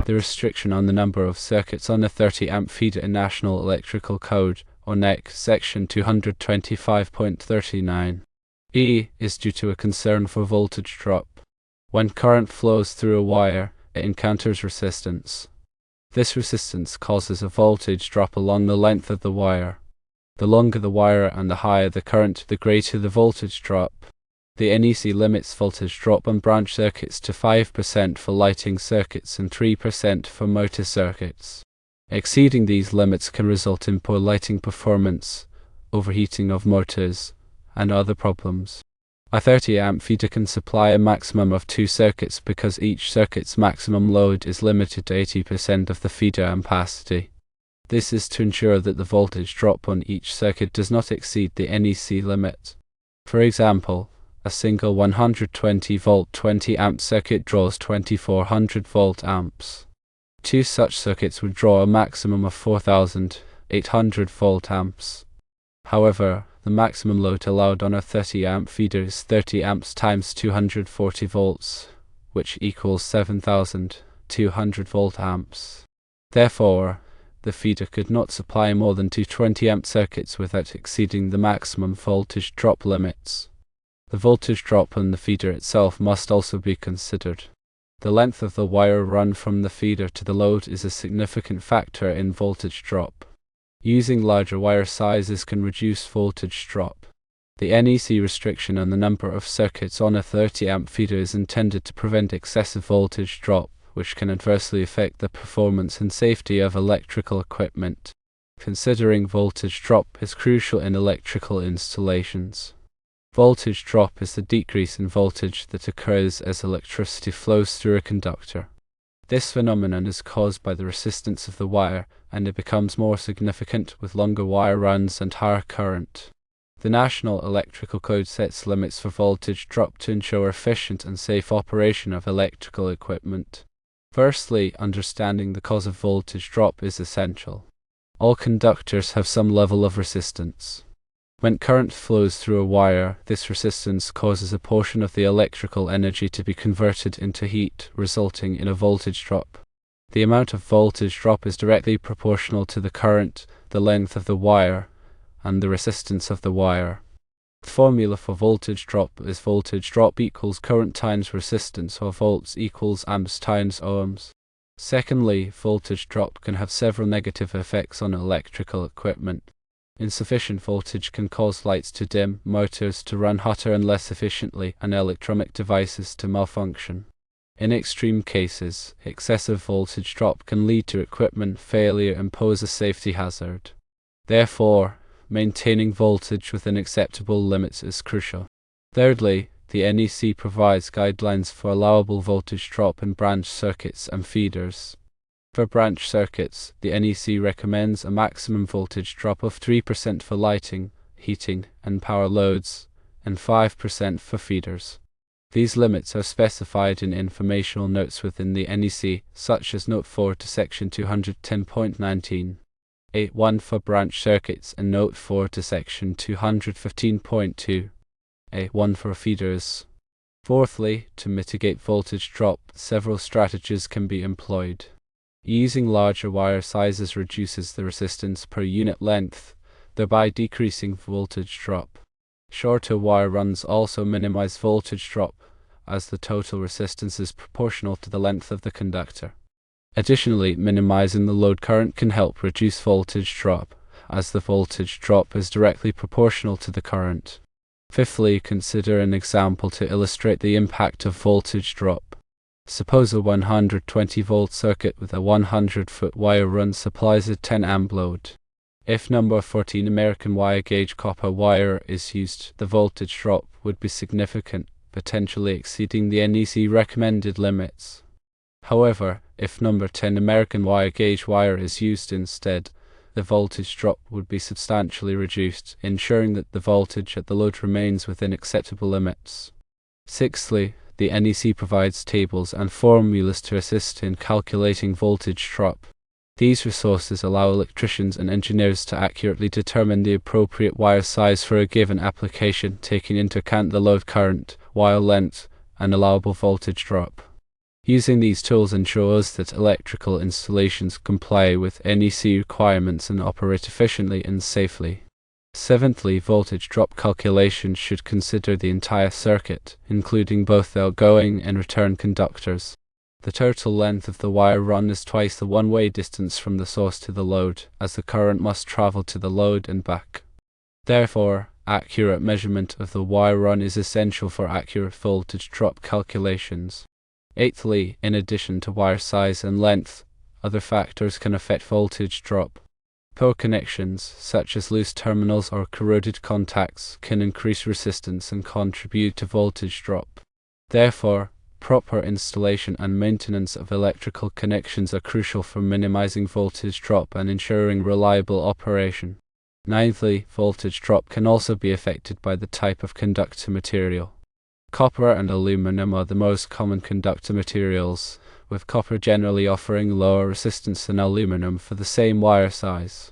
The restriction on the number of circuits on a 30-amp feeder in National Electrical Code, or NEC, section 225.39 E is due to a concern for voltage drop. When current flows through a wire, it encounters resistance. This resistance causes a voltage drop along the length of the wire. The longer the wire and the higher the current, the greater the voltage drop. The NEC limits voltage drop on branch circuits to 5% for lighting circuits and 3% for motor circuits. Exceeding these limits can result in poor lighting performance, overheating of motors, and other problems. A 30-amp feeder can supply a maximum of 2 circuits because each circuit's maximum load is limited to 80% of the feeder ampacity. This is to ensure that the voltage drop on each circuit does not exceed the NEC limit. For example, a single 120-volt 20-amp circuit draws 2400 volt amps. 2 such circuits would draw a maximum of 4800 volt amps. However, the maximum load allowed on a 30-amp feeder is 30 amps times 240 volts, which equals 7200 volt amps. Therefore, the feeder could not supply more than 2 20-amp circuits without exceeding the maximum voltage drop limits. The voltage drop on the feeder itself must also be considered. The length of the wire run from the feeder to the load is a significant factor in voltage drop. Using larger wire sizes can reduce voltage drop. The NEC restriction on the number of circuits on a 30-amp feeder is intended to prevent excessive voltage drop, which can adversely affect the performance and safety of electrical equipment. Considering voltage drop is crucial in electrical installations. Voltage drop is the decrease in voltage that occurs as electricity flows through a conductor. This phenomenon is caused by the resistance of the wire, and it becomes more significant with longer wire runs and higher current. The National Electrical Code sets limits for voltage drop to ensure efficient and safe operation of electrical equipment. Firstly, understanding the cause of voltage drop is essential. All conductors have some level of resistance. When current flows through a wire, this resistance causes a portion of the electrical energy to be converted into heat, resulting in a voltage drop. The amount of voltage drop is directly proportional to the current, the length of the wire, and the resistance of the wire. The formula for voltage drop is voltage drop equals current times resistance, or volts equals amps times ohms. Secondly, voltage drop can have several negative effects on electrical equipment. Insufficient voltage can cause lights to dim, motors to run hotter and less efficiently, and electronic devices to malfunction. In extreme cases, excessive voltage drop can lead to equipment failure and pose a safety hazard. Therefore, maintaining voltage within acceptable limits is crucial. Thirdly, the NEC provides guidelines for allowable voltage drop in branch circuits and feeders. For branch circuits, the NEC recommends a maximum voltage drop of 3% for lighting, heating, and power loads, and 5% for feeders. These limits are specified in informational notes within the NEC, such as Note 4 to Section 210.19, 8.1 for branch circuits, and Note 4 to Section 215.2, 8.1 for feeders. Fourthly, to mitigate voltage drop, several strategies can be employed. Using larger wire sizes reduces the resistance per unit length, thereby decreasing voltage drop. Shorter wire runs also minimize voltage drop, as the total resistance is proportional to the length of the conductor. Additionally, minimizing the load current can help reduce voltage drop, as the voltage drop is directly proportional to the current. Fifthly, consider an example to illustrate the impact of voltage drop. Suppose a 120-volt circuit with a 100-foot wire run supplies a 10-amp load. If number 14 American wire gauge copper wire is used, the voltage drop would be significant, potentially exceeding the NEC recommended limits. However, if number 10 American wire gauge wire is used instead, the voltage drop would be substantially reduced, ensuring that the voltage at the load remains within acceptable limits. Sixthly, the NEC provides tables and formulas to assist in calculating voltage drop. These resources allow electricians and engineers to accurately determine the appropriate wire size for a given application, taking into account the load current, wire length, and allowable voltage drop. Using these tools ensures that electrical installations comply with NEC requirements and operate efficiently and safely. Seventhly, voltage drop calculations should consider the entire circuit, including both the outgoing and return conductors. The total length of the wire run is twice the one-way distance from the source to the load, as the current must travel to the load and back. Therefore, accurate measurement of the wire run is essential for accurate voltage drop calculations. Eighthly, in addition to wire size and length, other factors can affect voltage drop. Poor connections, such as loose terminals or corroded contacts, can increase resistance and contribute to voltage drop. Therefore, proper installation and maintenance of electrical connections are crucial for minimizing voltage drop and ensuring reliable operation. Ninthly, voltage drop can also be affected by the type of conductor material. Copper and aluminum are the most common conductor materials, with copper generally offering lower resistance than aluminum for the same wire size.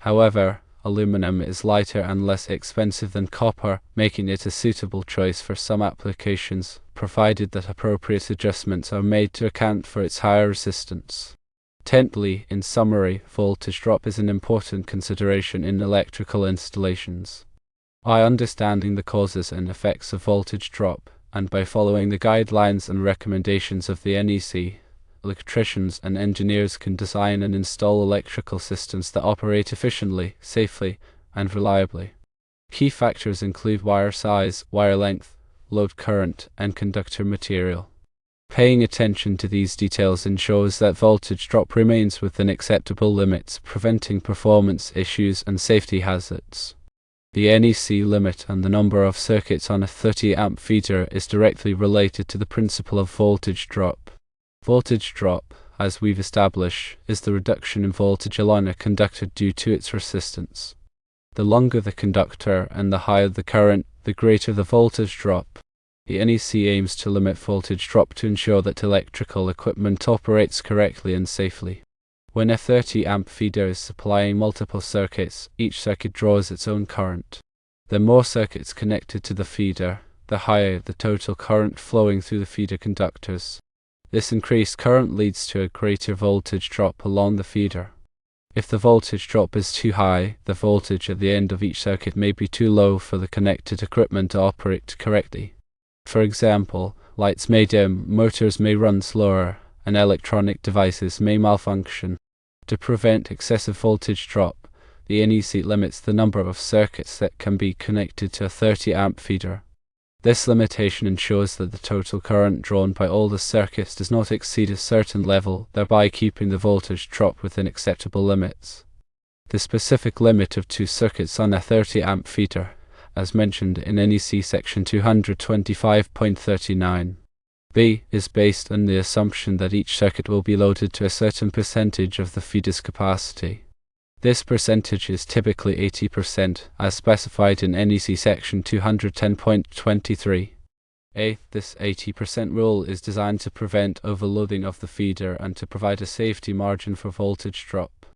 However, aluminum is lighter and less expensive than copper, making it a suitable choice for some applications, provided that appropriate adjustments are made to account for its higher resistance. Tenthly, in summary, voltage drop is an important consideration in electrical installations. By understanding the causes and effects of voltage drop, and by following the guidelines and recommendations of the NEC, electricians and engineers can design and install electrical systems that operate efficiently, safely, and reliably. Key factors include wire size, wire length, load current, and conductor material. Paying attention to these details ensures that voltage drop remains within acceptable limits, preventing performance issues and safety hazards. The NEC limit and the number of circuits on a 30-amp feeder is directly related to the principle of voltage drop. Voltage drop, as we've established, is the reduction in voltage along a conductor due to its resistance. The longer the conductor and the higher the current, the greater the voltage drop. The NEC aims to limit voltage drop to ensure that electrical equipment operates correctly and safely. When a 30-amp feeder is supplying multiple circuits, each circuit draws its own current. The more circuits connected to the feeder, the higher the total current flowing through the feeder conductors. This increased current leads to a greater voltage drop along the feeder. If the voltage drop is too high, the voltage at the end of each circuit may be too low for the connected equipment to operate correctly. For example, lights may dim, motors may run slower, and electronic devices may malfunction. To prevent excessive voltage drop, the NEC limits the number of circuits that can be connected to a 30-amp feeder. This limitation ensures that the total current drawn by all the circuits does not exceed a certain level, thereby keeping the voltage drop within acceptable limits. The specific limit of 2 circuits on a 30-amp feeder, as mentioned in NEC section 225.39. B is based on the assumption that each circuit will be loaded to a certain percentage of the feeder's capacity. This percentage is typically 80%, as specified in NEC section 210.23. A. This 80% rule is designed to prevent overloading of the feeder and to provide a safety margin for voltage drop.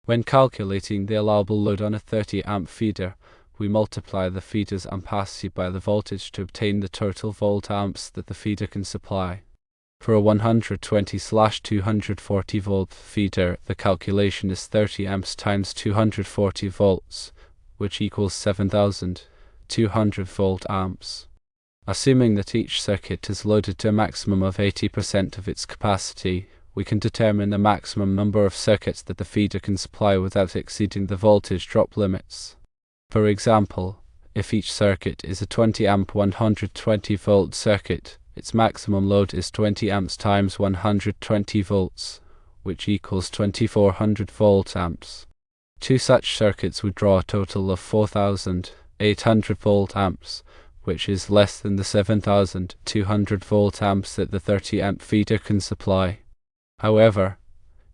When calculating the allowable load on a 30-amp feeder, we multiply the feeder's ampacity by the voltage to obtain the total volt amps that the feeder can supply. For a 120/240 volt feeder, the calculation is 30 amps times 240 volts, which equals 7,200 volt amps. Assuming that each circuit is loaded to a maximum of 80% of its capacity, we can determine the maximum number of circuits that the feeder can supply without exceeding the voltage drop limits. For example, if each circuit is a 20-amp 120 volt circuit, its maximum load is 20 amps times 120 volts, which equals 2400 volt amps. 2 such circuits would draw a total of 4800 volt amps, which is less than the 7200 volt amps that the 30-amp feeder can supply. However,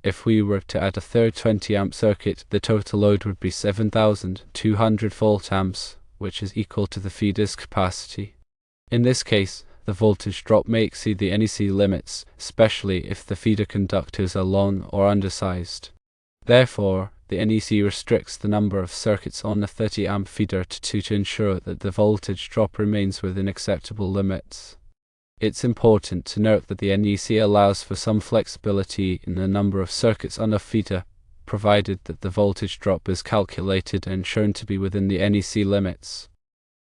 if we were to add a third 20-amp circuit, the total load would be 7,200 volt amps, which is equal to the feeder's capacity. In this case, the voltage drop may exceed the NEC limits, especially if the feeder conductors are long or undersized. Therefore, the NEC restricts the number of circuits on a 30-amp feeder to 2 to ensure that the voltage drop remains within acceptable limits. It's important to note that the NEC allows for some flexibility in the number of circuits on a feeder, provided that the voltage drop is calculated and shown to be within the NEC limits.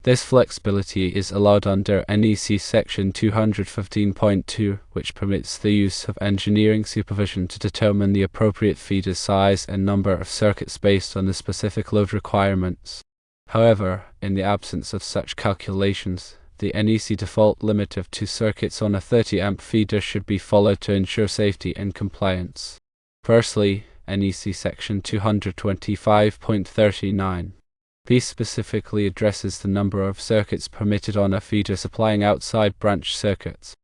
This flexibility is allowed under NEC Section 215.2, which permits the use of engineering supervision to determine the appropriate feeder size and number of circuits based on the specific load requirements. However, in the absence of such calculations, the NEC default limit of 2 circuits on a 30-amp feeder should be followed to ensure safety and compliance. Firstly, NEC Section 225.39. This specifically addresses the number of circuits permitted on a feeder supplying outside branch circuits.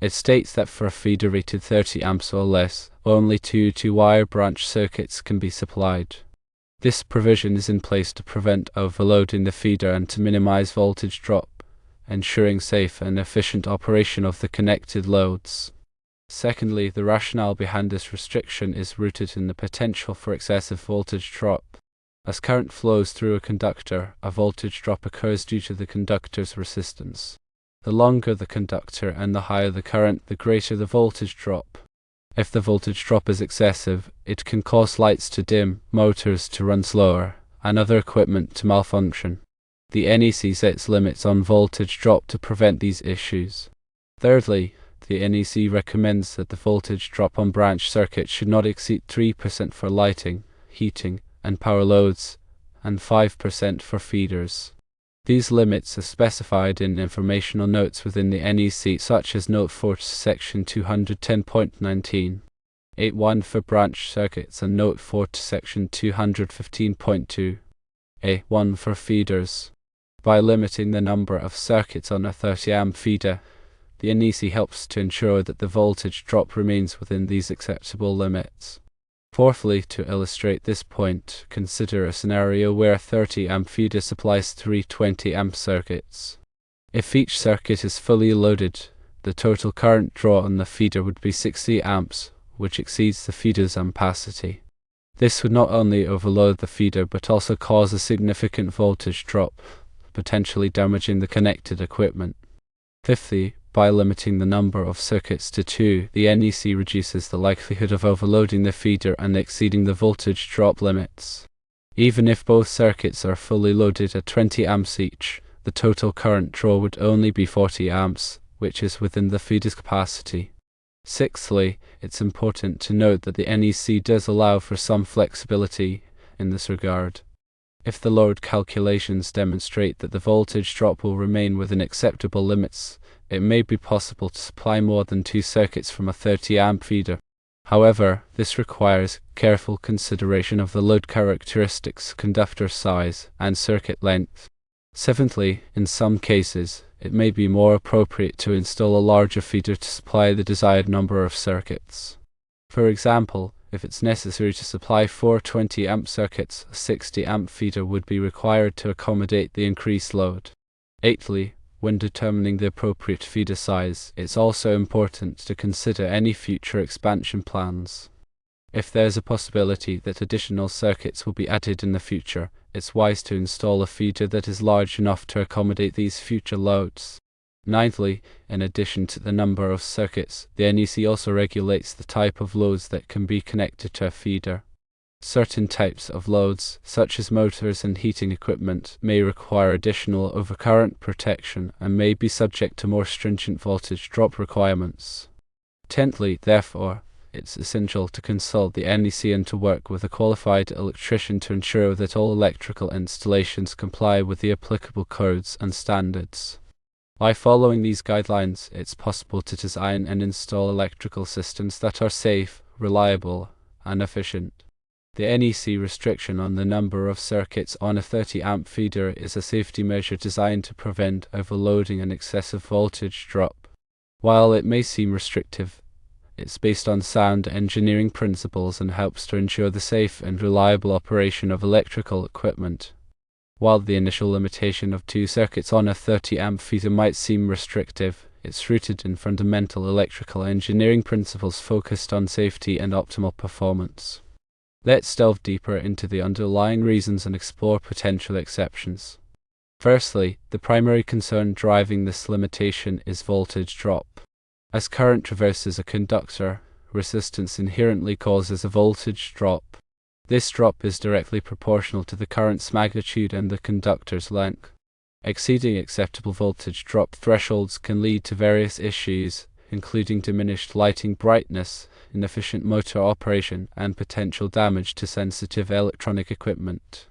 It states that for a feeder rated 30 amps or less, only 2 two-wire branch circuits can be supplied. This provision is in place to prevent overloading the feeder and to minimize voltage drop, ensuring safe and efficient operation of the connected loads. Secondly, the rationale behind this restriction is rooted in the potential for excessive voltage drop. As current flows through a conductor, a voltage drop occurs due to the conductor's resistance. The longer the conductor and the higher the current, the greater the voltage drop. If the voltage drop is excessive, it can cause lights to dim, motors to run slower, and other equipment to malfunction. The NEC sets limits on voltage drop to prevent these issues. Thirdly, the NEC recommends that the voltage drop on branch circuits should not exceed 3% for lighting, heating, and power loads, and 5% for feeders. These limits are specified in informational notes within the NEC, such as Note 4 to Section 210.19, 8.1 for branch circuits, and Note 4 to Section 215.2, A1 for feeders. By limiting the number of circuits on a 30-amp feeder, the NEC helps to ensure that the voltage drop remains within these acceptable limits. Fourthly, to illustrate this point, consider a scenario where a 30-amp feeder supplies 3 20-amp circuits. If each circuit is fully loaded, the total current draw on the feeder would be 60 amps, which exceeds the feeder's ampacity. This would not only overload the feeder but also cause a significant voltage drop, potentially damaging the connected equipment. Fifthly, by limiting the number of circuits to 2, the NEC reduces the likelihood of overloading the feeder and exceeding the voltage drop limits. Even if both circuits are fully loaded at 20 amps each, the total current draw would only be 40 amps, which is within the feeder's capacity. Sixthly, it's important to note that the NEC does allow for some flexibility in this regard. If the load calculations demonstrate that the voltage drop will remain within acceptable limits, it may be possible to supply more than 2 circuits from a 30-amp feeder. However, this requires careful consideration of the load characteristics, conductor size, and circuit length. Seventhly, in some cases, it may be more appropriate to install a larger feeder to supply the desired number of circuits. For example, if it's necessary to supply 4 20-amp circuits, a 60-amp feeder would be required to accommodate the increased load. Eighthly, when determining the appropriate feeder size, it's also important to consider any future expansion plans. If there's a possibility that additional circuits will be added in the future, it's wise to install a feeder that is large enough to accommodate these future loads. Ninthly, in addition to the number of circuits, the NEC also regulates the type of loads that can be connected to a feeder. Certain types of loads, such as motors and heating equipment, may require additional overcurrent protection and may be subject to more stringent voltage drop requirements. Tenthly, therefore, it's essential to consult the NEC and to work with a qualified electrician to ensure that all electrical installations comply with the applicable codes and standards. By following these guidelines, it's possible to design and install electrical systems that are safe, reliable, and efficient. The NEC restriction on the number of circuits on a 30-amp feeder is a safety measure designed to prevent overloading and excessive voltage drop. While it may seem restrictive, it's based on sound engineering principles and helps to ensure the safe and reliable operation of electrical equipment. While the initial limitation of 2 circuits on a 30-amp feeder might seem restrictive, it's rooted in fundamental electrical engineering principles focused on safety and optimal performance. Let's delve deeper into the underlying reasons and explore potential exceptions. Firstly, the primary concern driving this limitation is voltage drop. As current traverses a conductor, resistance inherently causes a voltage drop. This drop is directly proportional to the current's magnitude and the conductor's length. Exceeding acceptable voltage drop thresholds can lead to various issues, including diminished lighting brightness, inefficient motor operation, and potential damage to sensitive electronic equipment.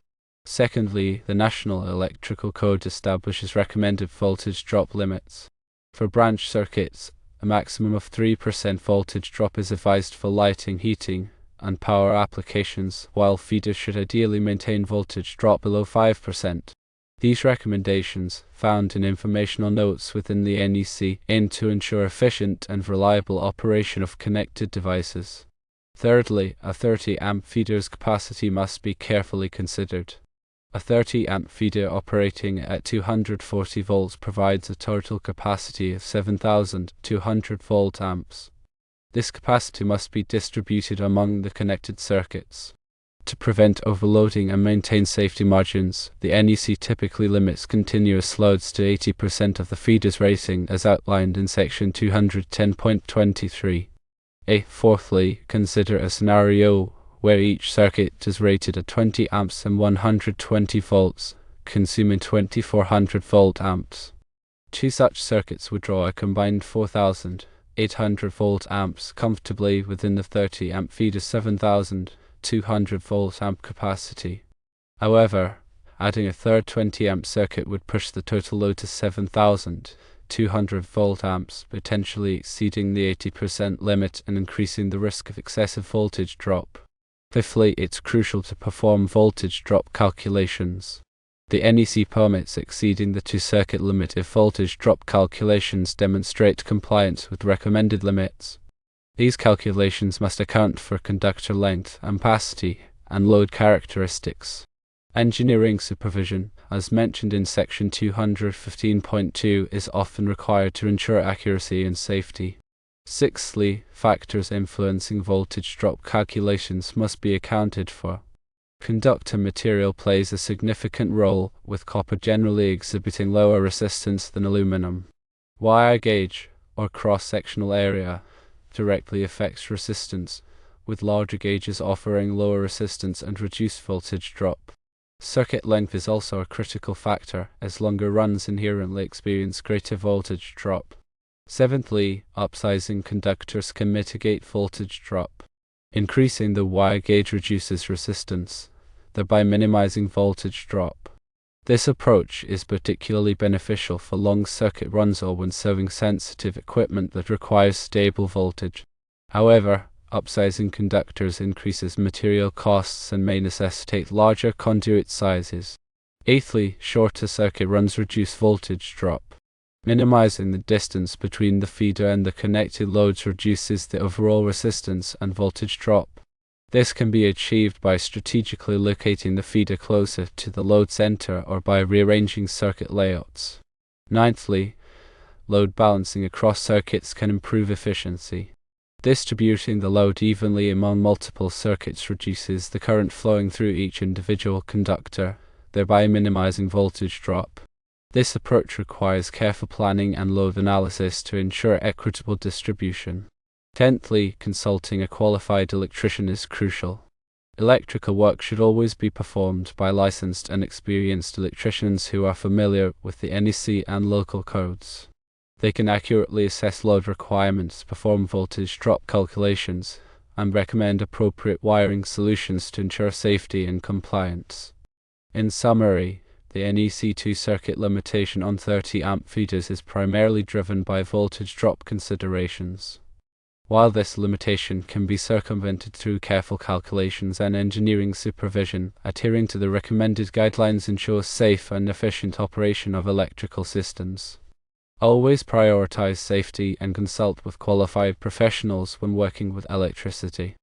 Secondly, the National Electrical Code establishes recommended voltage drop limits. For branch circuits, a maximum of 3% voltage drop is advised for lighting, heating, and power applications, while feeders should ideally maintain voltage drop below 5%. These recommendations, found in informational notes within the NEC, aim to ensure efficient and reliable operation of connected devices. Thirdly, a 30-amp feeder's capacity must be carefully considered. A 30-amp feeder operating at 240 volts provides a total capacity of 7,200 volt amps. This capacity must be distributed among the connected circuits. To prevent overloading and maintain safety margins, the NEC typically limits continuous loads to 80% of the feeder's rating as outlined in section 210.23. Fourthly, consider a scenario where each circuit is rated at 20 amps and 120 volts, consuming 2400 volt amps. Two such circuits would draw a combined 4800 volt amps comfortably within the 30 amp feeder's 7200 volt amp capacity. However, adding a third 20 amp circuit would push the total load to 7200 volt amps, potentially exceeding the 80% limit and increasing the risk of excessive voltage drop. Fifthly, it's crucial to perform voltage drop calculations. The NEC permits exceeding the 2-circuit limit if voltage drop calculations demonstrate compliance with recommended limits. These calculations must account for conductor length, ampacity, and load characteristics. Engineering supervision, as mentioned in section 215.2, is often required to ensure accuracy and safety. Sixthly, factors influencing voltage drop calculations must be accounted for. Conductor material plays a significant role, with copper generally exhibiting lower resistance than aluminum. Wire gauge, or cross-sectional area, directly affects resistance, with larger gauges offering lower resistance and reduced voltage drop. Circuit length is also a critical factor, as longer runs inherently experience greater voltage drop. Seventhly, upsizing conductors can mitigate voltage drop. Increasing the wire gauge reduces resistance, thereby minimizing voltage drop. This approach is particularly beneficial for long circuit runs or when serving sensitive equipment that requires stable voltage. However, upsizing conductors increases material costs and may necessitate larger conduit sizes. Eighthly, shorter circuit runs reduce voltage drop. Minimizing the distance between the feeder and the connected loads reduces the overall resistance and voltage drop. This can be achieved by strategically locating the feeder closer to the load center or by rearranging circuit layouts. Ninthly, load balancing across circuits can improve efficiency. Distributing the load evenly among multiple circuits reduces the current flowing through each individual conductor, thereby minimizing voltage drop. This approach requires careful planning and load analysis to ensure equitable distribution. Tenthly, consulting a qualified electrician is crucial. Electrical work should always be performed by licensed and experienced electricians who are familiar with the NEC and local codes. They can accurately assess load requirements, perform voltage drop calculations, and recommend appropriate wiring solutions to ensure safety and compliance. In summary, the NEC 2-circuit limitation on 30 amp feeders is primarily driven by voltage drop considerations. While this limitation can be circumvented through careful calculations and engineering supervision, adhering to the recommended guidelines ensures safe and efficient operation of electrical systems. Always prioritize safety and consult with qualified professionals when working with electricity.